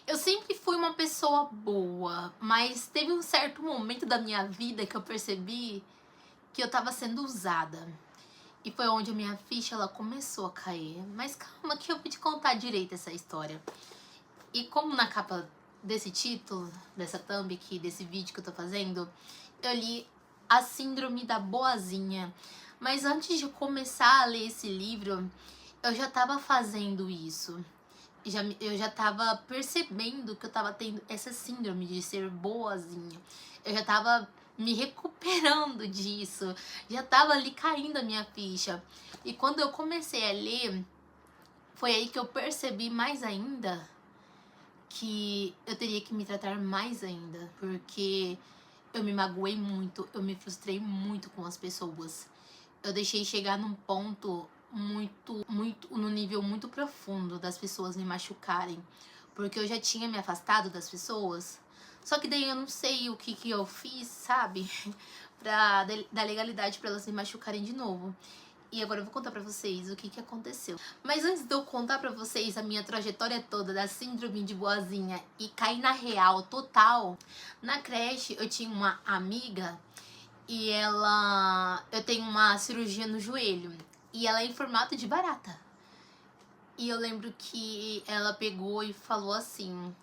Eu sempre fui uma pessoa boa, mas teve um certo momento da minha vida que eu percebi que eu tava sendo usada. E foi onde a minha ficha ela começou a cair. Mas calma que eu vou te contar direito essa história. E como na capa desse título, dessa thumb aqui, desse vídeo que eu tô fazendo, eu li A Síndrome da Boazinha. Mas antes de começar a ler esse livro, eu já tava fazendo isso. Eu já tava percebendo que eu tava tendo essa síndrome de ser boazinha. Eu já tava me recuperando disso. Já tava ali caindo a minha ficha. E quando eu comecei a ler, foi aí que eu percebi mais ainda que eu teria que me tratar mais ainda. Porque eu me magoei muito, eu me frustrei muito com as pessoas. Eu deixei chegar num ponto no nível muito profundo das pessoas me machucarem, porque eu já tinha me afastado das pessoas, só que daí eu não sei o que eu fiz, sabe, dar legalidade pra elas me machucarem de novo. E agora eu vou contar pra vocês o que aconteceu. Mas antes de eu contar pra vocês a minha trajetória toda da síndrome de boazinha e cair na real total, na creche eu tinha uma amiga e eu tenho uma cirurgia no joelho e ela é em formato de barata. E eu lembro que ela pegou e falou assim: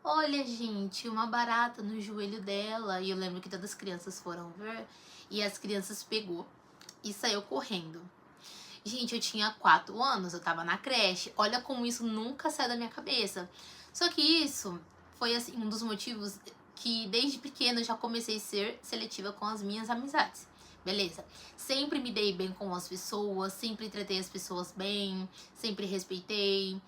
olha, gente, uma barata no joelho dela. E eu lembro que todas as crianças foram ver e as crianças pegou e saiu correndo. Gente, eu tinha 4 anos, eu tava na creche. Olha como isso nunca sai da minha cabeça. Só que isso foi assim um dos motivos que desde pequena eu já comecei a ser seletiva com as minhas amizades. Beleza? Sempre me dei bem com as pessoas, sempre tratei as pessoas bem, sempre respeitei.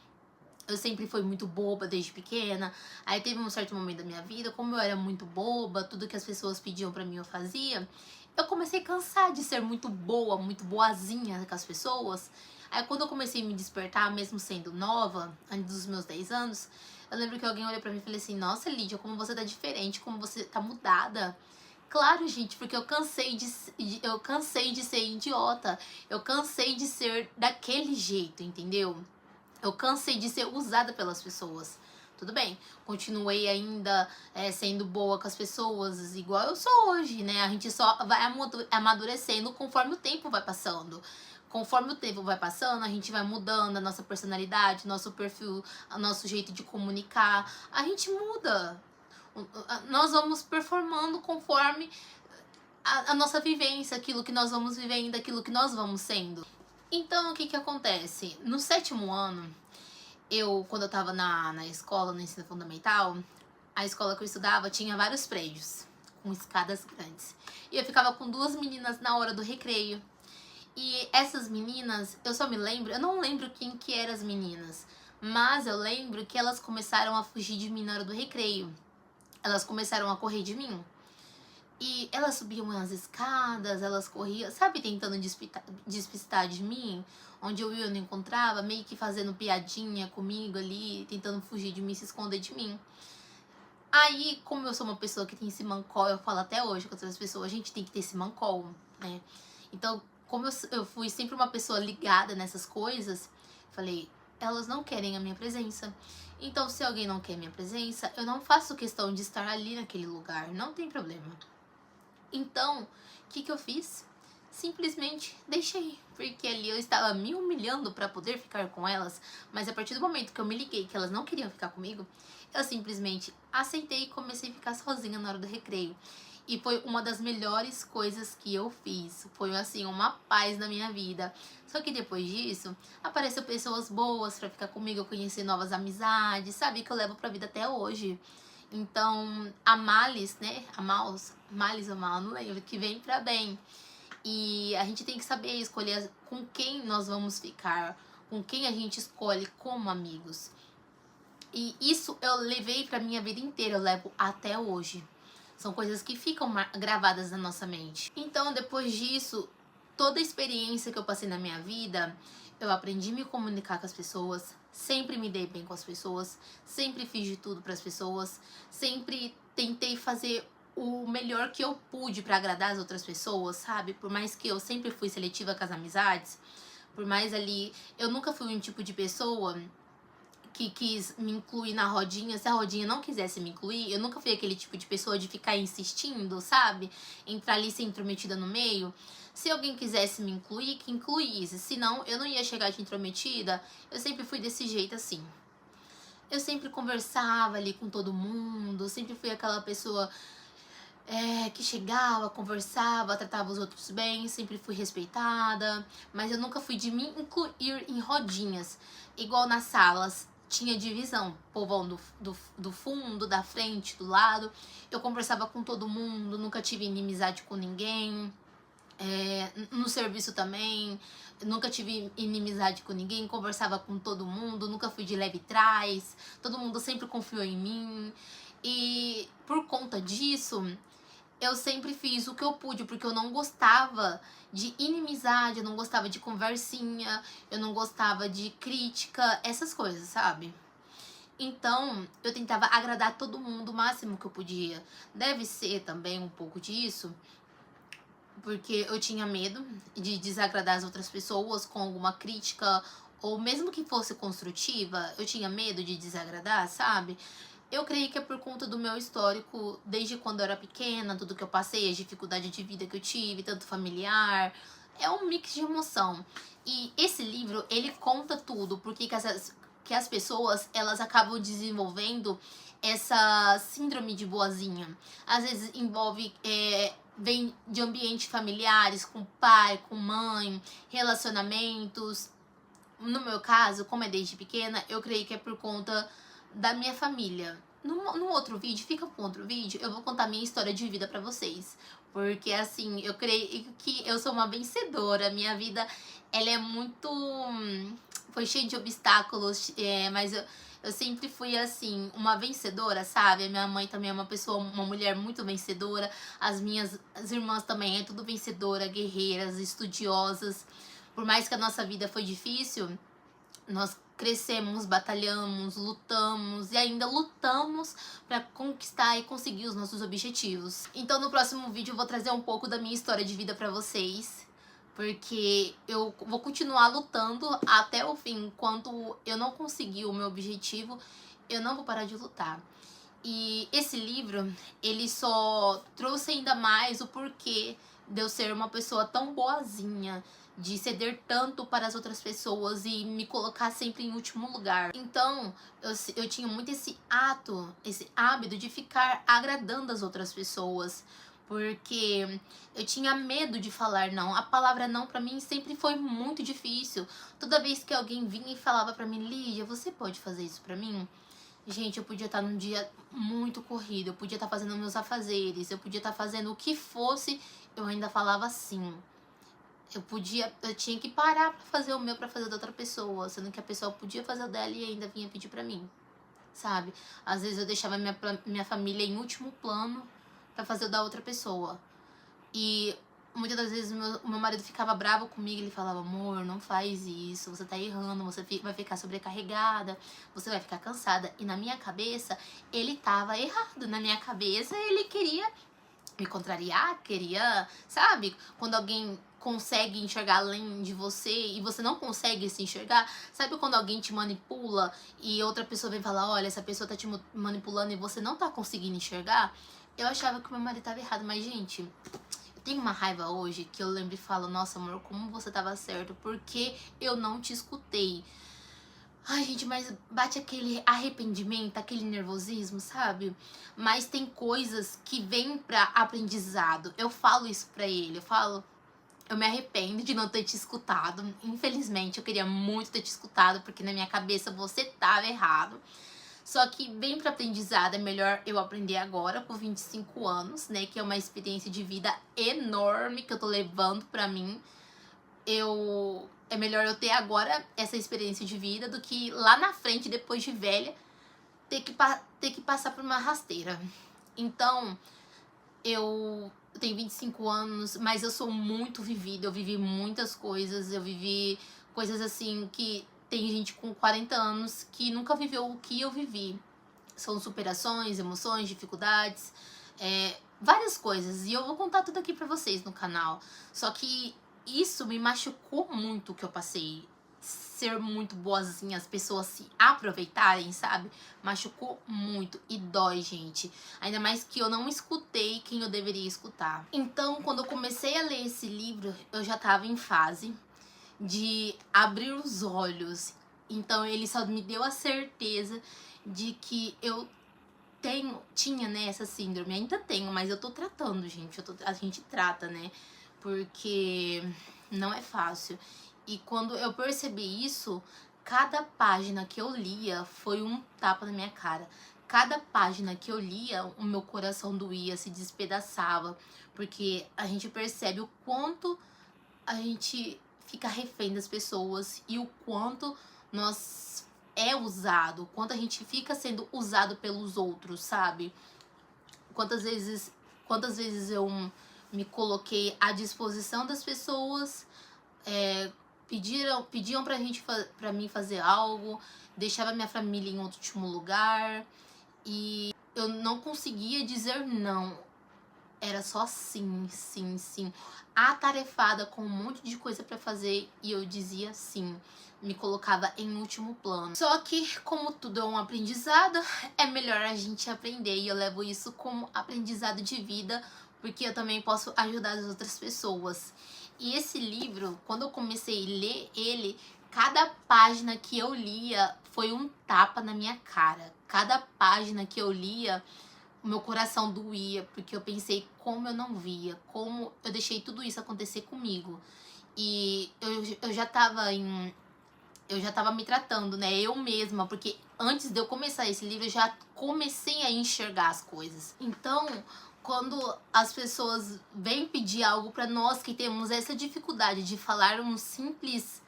Eu sempre fui muito boba desde pequena. Aí teve um certo momento da minha vida, como eu era muito boba, tudo que as pessoas pediam pra mim eu fazia. Eu comecei a cansar de ser muito boa, muito boazinha com as pessoas. Aí quando eu comecei a me despertar, mesmo sendo nova, antes dos meus 10 anos, eu lembro que alguém olhou pra mim e falou assim: nossa, Lídia, como você tá diferente, como você tá mudada. Claro, gente, porque eu cansei de ser idiota. Eu cansei de ser daquele jeito, entendeu? Eu cansei de ser usada pelas pessoas. Tudo bem, continuei ainda sendo boa com as pessoas, igual eu sou hoje, né? A gente só vai amadurecendo conforme o tempo vai passando. Conforme o tempo vai passando, a gente vai mudando a nossa personalidade, nosso perfil, o nosso jeito de comunicar. A gente muda. Nós vamos performando conforme a nossa vivência, aquilo que nós vamos vivendo, aquilo que nós vamos sendo. Então, o que acontece? No 7º ano, quando eu tava na escola, no ensino fundamental, a escola que eu estudava tinha vários prédios, com escadas grandes. E eu ficava com 2 meninas na hora do recreio. E essas meninas, eu não lembro quem que eram as meninas, mas eu lembro que elas começaram a fugir de mim na hora do recreio. Elas começaram a correr de mim. E elas subiam as escadas, elas corriam, sabe, tentando despistar de mim. Onde eu ia, eu não encontrava, meio que fazendo piadinha comigo ali, tentando fugir de mim, se esconder de mim. Aí, como eu sou uma pessoa que tem esse mancol, eu falo até hoje com outras pessoas, a gente tem que ter esse mancol, né? Então, como eu fui sempre uma pessoa ligada nessas coisas, falei, elas não querem a minha presença. Então, se alguém não quer a minha presença, eu não faço questão de estar ali naquele lugar, não tem problema. Então, o que eu fiz? Simplesmente deixei, porque ali eu estava me humilhando para poder ficar com elas, mas a partir do momento que eu me liguei que elas não queriam ficar comigo, eu simplesmente aceitei e comecei a ficar sozinha na hora do recreio. E foi uma das melhores coisas que eu fiz. Foi assim, uma paz na minha vida. Só que depois disso, apareceu pessoas boas pra ficar comigo, eu conheci novas amizades, sabe? Que eu levo pra vida até hoje. Então, a malice, né? Malice ou mal, não lembro, que vem pra bem. E a gente tem que saber escolher com quem nós vamos ficar, com quem a gente escolhe como amigos. E isso eu levei pra minha vida inteira, eu levo até hoje. São coisas que ficam gravadas na nossa mente. Então, depois disso, toda a experiência que eu passei na minha vida, eu aprendi a me comunicar com as pessoas, sempre me dei bem com as pessoas, sempre fiz de tudo para as pessoas, sempre tentei fazer o melhor que eu pude para agradar as outras pessoas, sabe? Por mais que eu sempre fui seletiva com as amizades, por mais ali, eu nunca fui um tipo de pessoa que quis me incluir na rodinha. Se a rodinha não quisesse me incluir, eu nunca fui aquele tipo de pessoa de ficar insistindo, sabe? Entrar ali ser intrometida no meio. Se alguém quisesse me incluir, que incluísse. Senão, eu não ia chegar de intrometida. Eu sempre fui desse jeito assim. Eu sempre conversava ali com todo mundo. Sempre fui aquela pessoa que chegava, conversava, tratava os outros bem. Sempre fui respeitada. Mas eu nunca fui de me incluir em rodinhas. Igual nas salas. Tinha divisão, povão do fundo, da frente, do lado. Eu conversava com todo mundo, nunca tive inimizade com ninguém. No serviço também, nunca tive inimizade com ninguém, conversava com todo mundo, nunca fui de leve trás, todo mundo sempre confiou em mim. E por conta disso, eu sempre fiz o que eu pude, porque eu não gostava de inimizade, eu não gostava de conversinha, eu não gostava de crítica, essas coisas, sabe? Então, eu tentava agradar todo mundo o máximo que eu podia. Deve ser também um pouco disso, porque eu tinha medo de desagradar as outras pessoas com alguma crítica, ou mesmo que fosse construtiva, eu tinha medo de desagradar, sabe? Eu creio que é por conta do meu histórico, desde quando eu era pequena, tudo que eu passei, as dificuldades de vida que eu tive, tanto familiar, é um mix de emoção. E esse livro, ele conta tudo, porque que as pessoas, elas acabam desenvolvendo essa síndrome de boazinha. Às vezes envolve, vem de ambientes familiares, com pai, com mãe, relacionamentos. No meu caso, como é desde pequena, eu creio que é por conta da minha família. No outro vídeo, fica pro outro vídeo, eu vou contar minha história de vida pra vocês. Porque assim, eu creio que eu sou uma vencedora. Minha vida, ela é muito... foi cheia de obstáculos, mas eu sempre fui assim, uma vencedora, sabe? A minha mãe também é uma pessoa, uma mulher muito vencedora. As irmãs também é tudo vencedora, guerreiras, estudiosas. Por mais que a nossa vida foi difícil, nós crescemos, batalhamos, lutamos e ainda lutamos para conquistar e conseguir os nossos objetivos. Então no próximo vídeo eu vou trazer um pouco da minha história de vida para vocês, porque eu vou continuar lutando até o fim. Enquanto eu não conseguir o meu objetivo, eu não vou parar de lutar. E esse livro, ele só trouxe ainda mais o porquê de eu ser uma pessoa tão boazinha, de ceder tanto para as outras pessoas e me colocar sempre em último lugar. Então, eu tinha muito esse hábito de ficar agradando as outras pessoas, porque eu tinha medo de falar não. A palavra não pra mim sempre foi muito difícil. Toda vez que alguém vinha e falava pra mim, Lídia, você pode fazer isso pra mim? Gente, eu podia estar num dia muito corrido, eu podia estar fazendo meus afazeres, eu podia estar fazendo o que fosse, eu ainda falava sim. Eu tinha que parar pra fazer o meu pra fazer da outra pessoa, sendo que a pessoa podia fazer o dela e ainda vinha pedir pra mim, sabe? Às vezes eu deixava minha família em último plano pra fazer o da outra pessoa. E muitas das vezes o meu marido ficava bravo comigo, ele falava, amor, não faz isso, você tá errando, você vai ficar sobrecarregada, você vai ficar cansada. E na minha cabeça, ele tava errado, na minha cabeça ele queria me contrariar, queria, sabe? Quando alguém consegue enxergar além de você e você não consegue se enxergar, sabe quando alguém te manipula e outra pessoa vem falar, olha, essa pessoa tá te manipulando e você não tá conseguindo enxergar? Eu achava que o meu marido tava errado, mas gente, eu tenho uma raiva hoje que eu lembro e falo, nossa amor, como você tava certo, porque eu não te escutei. Ai, gente, mas bate aquele arrependimento, aquele nervosismo, sabe? Mas tem coisas que vêm pra aprendizado. Eu falo isso pra ele, eu me arrependo de não ter te escutado. Infelizmente, eu queria muito ter te escutado, porque na minha cabeça você tava errado. Só que vem pra aprendizado, é melhor eu aprender agora, com 25 anos, né? Que é uma experiência de vida enorme que eu tô levando pra mim. É melhor eu ter agora essa experiência de vida do que lá na frente, depois de velha, ter que passar por uma rasteira. Então, eu tenho 25 anos, mas eu sou muito vivida, eu vivi muitas coisas, eu vivi coisas assim que tem gente com 40 anos que nunca viveu o que eu vivi. São superações, emoções, dificuldades, várias coisas. E eu vou contar tudo aqui pra vocês no canal. Só que isso me machucou muito o que eu passei. ser muito boazinha, as pessoas se aproveitarem, sabe? Machucou muito e dói, gente. Ainda mais que eu não escutei quem eu deveria escutar. Então, quando eu comecei a ler esse livro, eu já tava em fase de abrir os olhos. Então, ele só me deu a certeza de que eu tinha, né, essa síndrome. Ainda tenho, mas eu tô tratando, gente. A gente trata, né? Porque não é fácil. E quando eu percebi isso, cada página que eu lia foi um tapa na minha cara. Cada página que eu lia, o meu coração doía, se despedaçava. Porque a gente percebe o quanto a gente fica refém das pessoas e o quanto nós é usado, o quanto a gente fica sendo usado pelos outros, sabe? Quantas vezes eu me coloquei à disposição das pessoas, pediam pra mim fazer algo, deixava minha família em último lugar e eu não conseguia dizer não. Era só sim, sim, sim. Atarefada com um monte de coisa pra fazer e eu dizia sim. Me colocava em último plano. Só que, como tudo é um aprendizado, é melhor a gente aprender. E eu levo isso como aprendizado de vida, porque eu também posso ajudar as outras pessoas. E esse livro, quando eu comecei a ler ele, cada página que eu lia foi um tapa na minha cara. Cada página que eu lia, o meu coração doía, porque eu pensei como eu não via, como eu deixei tudo isso acontecer comigo. E eu já tava me tratando, né, eu mesma, porque antes de eu começar esse livro, eu já comecei a enxergar as coisas. Então, quando as pessoas vêm pedir algo pra nós que temos essa dificuldade de falar um simples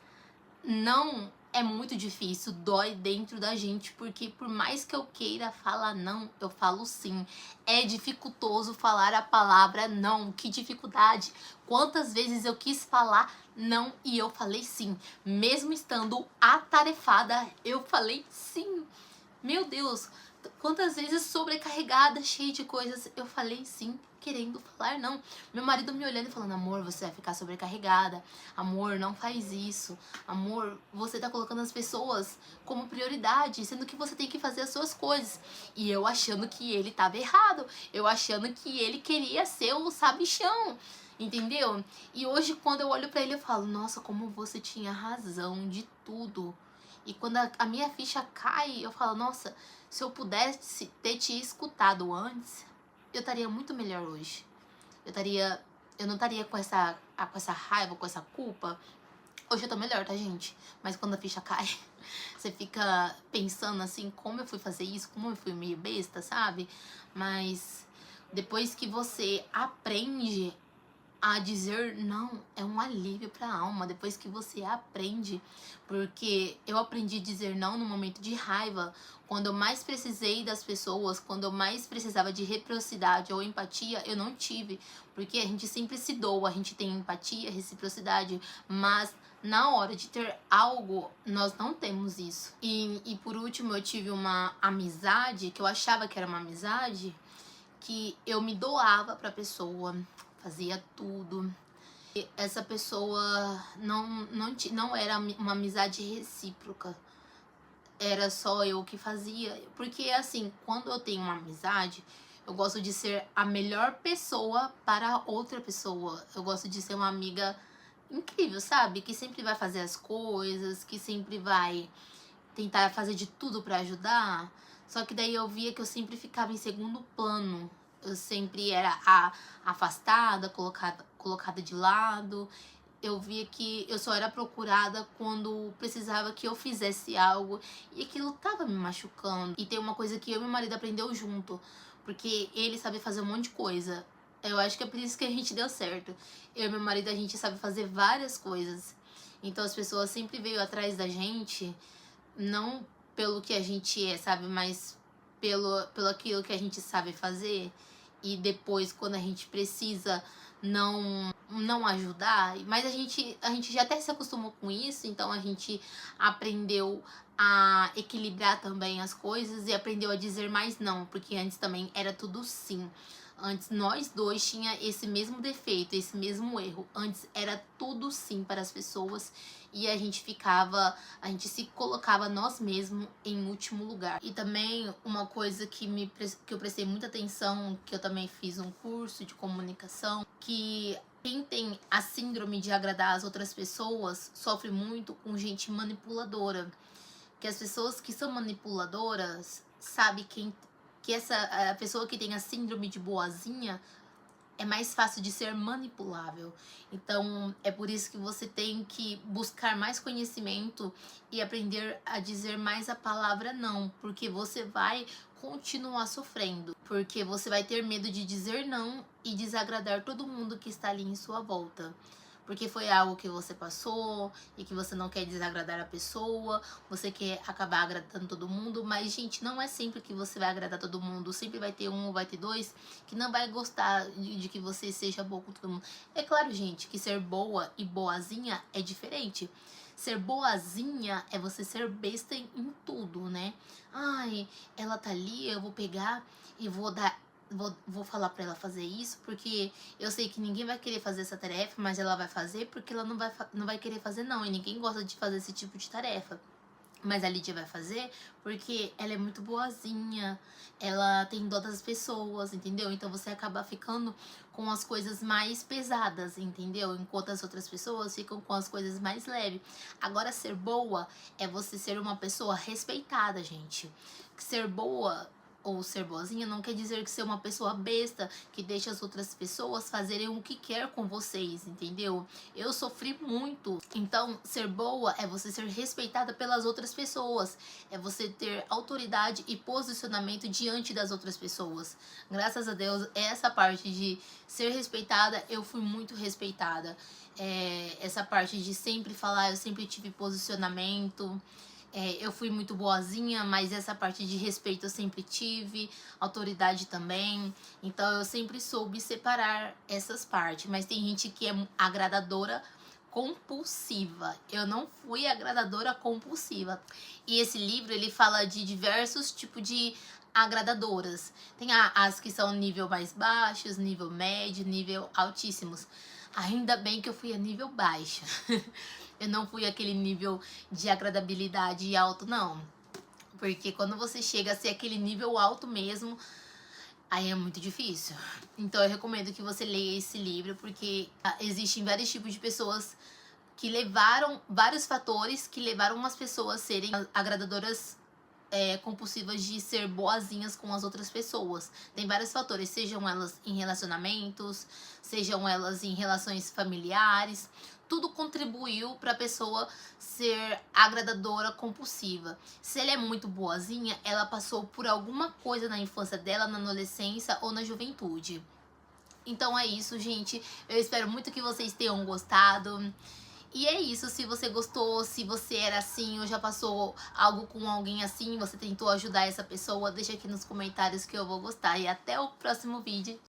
não, é muito difícil, dói dentro da gente, porque por mais que eu queira falar não, eu falo sim. É dificultoso falar a palavra não, que dificuldade. Quantas vezes eu quis falar não e eu falei sim. Mesmo estando atarefada, eu falei sim. Meu Deus, quantas vezes sobrecarregada, cheia de coisas, eu falei sim, querendo falar não. Meu marido me olhando e falando, amor, você vai ficar sobrecarregada. Amor, não faz isso. Amor, você tá colocando as pessoas como prioridade, sendo que você tem que fazer as suas coisas. E eu achando que ele tava errado. Eu achando que ele queria ser o sabichão. Entendeu? E hoje, quando eu olho pra ele, eu falo, nossa, como você tinha razão de tudo. E quando a minha ficha cai, eu falo, nossa, se eu pudesse ter te escutado antes, eu estaria muito melhor hoje. Eu não estaria com essa raiva, com essa culpa. Hoje eu tô melhor, tá, gente? Mas quando a ficha cai, você fica pensando assim, como eu fui fazer isso, como eu fui meio besta, sabe? Mas depois que você aprende a dizer não, é um alívio para a alma, depois que você aprende, porque eu aprendi a dizer não no momento de raiva, quando eu mais precisei das pessoas, quando eu mais precisava de reciprocidade ou empatia, eu não tive, porque a gente sempre se doa, a gente tem empatia, reciprocidade, mas na hora de ter algo, nós não temos isso. E por último, eu tive uma amizade, que eu achava que era uma amizade, que eu me doava pra pessoa, fazia tudo. E essa pessoa não era uma amizade recíproca. Era só eu que fazia. Porque, assim, quando eu tenho uma amizade, eu gosto de ser a melhor pessoa para outra pessoa. Eu gosto de ser uma amiga incrível, sabe? Que sempre vai fazer as coisas, que sempre vai tentar fazer de tudo pra ajudar. Só que daí eu via que eu sempre ficava em segundo plano. Eu sempre era afastada, colocada de lado. Eu via que eu só era procurada quando precisava que eu fizesse algo. E aquilo tava me machucando. E tem uma coisa que eu e meu marido aprendeu junto. Porque ele sabe fazer um monte de coisa. Eu acho que é por isso que a gente deu certo. Eu e meu marido, a gente sabe fazer várias coisas. Então as pessoas sempre veio atrás da gente, não pelo que a gente é, sabe? Mas pelo aquilo que a gente sabe fazer. E depois, quando a gente precisa, não ajudar. Mas a gente já até se acostumou com isso, então a gente aprendeu a equilibrar também as coisas e aprendeu a dizer mais não, porque antes também era tudo sim. Antes nós dois tinha esse mesmo defeito, esse mesmo erro. Antes era tudo sim para as pessoas e a gente se colocava nós mesmos em último lugar. E também uma coisa que eu prestei muita atenção, que eu também fiz um curso de comunicação, que quem tem a síndrome de agradar as outras pessoas sofre muito com gente manipuladora. Que as pessoas que são manipuladoras sabem que a pessoa que tem a síndrome de boazinha é mais fácil de ser manipulável. Então, é por isso que você tem que buscar mais conhecimento e aprender a dizer mais a palavra não, porque você vai continuar sofrendo, porque você vai ter medo de dizer não e desagradar todo mundo que está ali em sua volta. Porque foi algo que você passou e que você não quer desagradar a pessoa, você quer acabar agradando todo mundo, mas, gente, não é sempre que você vai agradar todo mundo. Sempre vai ter um ou vai ter dois que não vai gostar de que você seja boa com todo mundo. É claro, gente, que ser boa e boazinha é diferente. Ser boazinha é você ser besta em tudo, né? Ai, ela tá ali, eu vou pegar e vou falar pra ela fazer isso, porque eu sei que ninguém vai querer fazer essa tarefa, mas ela vai fazer porque ela não vai querer fazer não, e ninguém gosta de fazer esse tipo de tarefa. Mas a Lídia vai fazer porque ela é muito boazinha, ela tem dó das pessoas, entendeu? Então você acaba ficando com as coisas mais pesadas, entendeu? Enquanto as outras pessoas ficam com as coisas mais leves. Agora, ser boa é você ser uma pessoa respeitada, gente. Ser boa ou ser boazinha não quer dizer que ser uma pessoa besta que deixa as outras pessoas fazerem o que quer com vocês, entendeu? Eu sofri muito. Então, ser boa é você ser respeitada pelas outras pessoas, é você ter autoridade e posicionamento diante das outras pessoas. Graças a Deus, essa parte de ser respeitada, eu fui muito respeitada. Essa parte de sempre falar, eu sempre tive posicionamento. Eu fui muito boazinha, mas essa parte de respeito eu sempre tive, autoridade também. Então eu sempre soube separar essas partes. Mas tem gente que é agradadora compulsiva. Eu não fui agradadora compulsiva. E esse livro, ele fala de diversos tipos de agradadoras. Tem as que são nível mais baixos, nível médio, nível altíssimos. Ainda bem que eu fui a nível baixo. Eu não fui aquele nível de agradabilidade alto, não. Porque quando você chega a ser aquele nível alto mesmo, aí é muito difícil. Então eu recomendo que você leia esse livro, porque existem vários tipos de pessoas que levaram, vários fatores que levaram as pessoas a serem agradadoras compulsivas de ser boazinhas com as outras pessoas. Tem vários fatores, sejam elas em relacionamentos, sejam elas em relações familiares. Tudo contribuiu para a pessoa ser agradadora compulsiva. Se ela é muito boazinha, ela passou por alguma coisa na infância dela, na adolescência ou na juventude. Então é isso, gente. Eu espero muito que vocês tenham gostado. E é isso, se você gostou, se você era assim ou já passou algo com alguém assim, você tentou ajudar essa pessoa, deixa aqui nos comentários que eu vou gostar. E até o próximo vídeo.